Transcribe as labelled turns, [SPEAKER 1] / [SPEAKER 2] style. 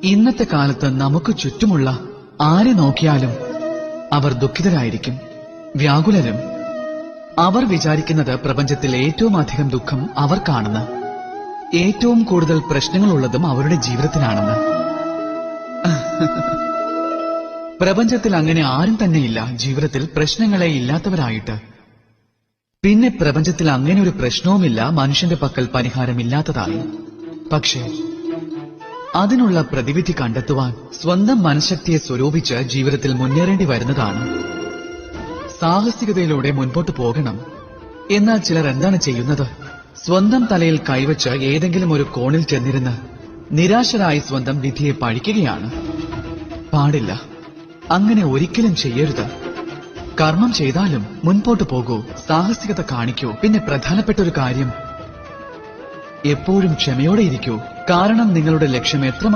[SPEAKER 1] ഇന്നത്തെ കാലത്ത് നമുക്ക് ചുറ്റുമുള്ള ആരെ നോക്കിയാലും അവർ ദുഃഖിതരായിരിക്കും, വ്യാകുലരും. അവർ വിചാരിക്കുന്നത് പ്രപഞ്ചത്തിൽ ഏറ്റവും അധികം ദുഃഖം അവർക്കാണെന്ന്, ഏറ്റവും കൂടുതൽ പ്രശ്നങ്ങളുള്ളതും അവരുടെ ജീവിതത്തിനാണെന്ന്. പ്രപഞ്ചത്തിൽ അങ്ങനെ ആരും തന്നെയില്ല ജീവിതത്തിൽ പ്രശ്നങ്ങളെ ഇല്ലാത്തവരായിട്ട്. പിന്നെ പ്രപഞ്ചത്തിൽ അങ്ങനെ ഒരു പ്രശ്നവുമില്ല മനുഷ്യന്റെ പക്കൽ പരിഹാരമില്ലാത്തതായി. പക്ഷേ അതിനുള്ള പ്രതിവിധി കണ്ടെത്തുവാൻ സ്വന്തം മനഃശക്തിയെ സ്വരൂപിച്ച് ജീവിതത്തിൽ മുന്നേറേണ്ടി വരുന്നതാണ്. സാഹസികതയിലൂടെ മുൻപോട്ട് പോകണം. എന്നാൽ ചിലർ എന്താണ് ചെയ്യുന്നത്? സ്വന്തം തലയിൽ കൈവച്ച് ഏതെങ്കിലും ഒരു കോണിൽ ചെന്നിരുന്ന് നിരാശരായി സ്വന്തം വിധിയെ പഴിക്കുകയാണ്. പാടില്ല, അങ്ങനെ ഒരിക്കലും ചെയ്യരുത്. കർമ്മം ചെയ്താലും മുൻപോട്ട് പോകൂ, സാഹസികത കാണിക്കൂ. പിന്നെ പ്രധാനപ്പെട്ട ഒരു കാര്യം, എപ്പോഴും ക്ഷമയോടെ ഇരിക്കൂ. കാരണം നിങ്ങളുടെ ലക്ഷ്യം എത്ര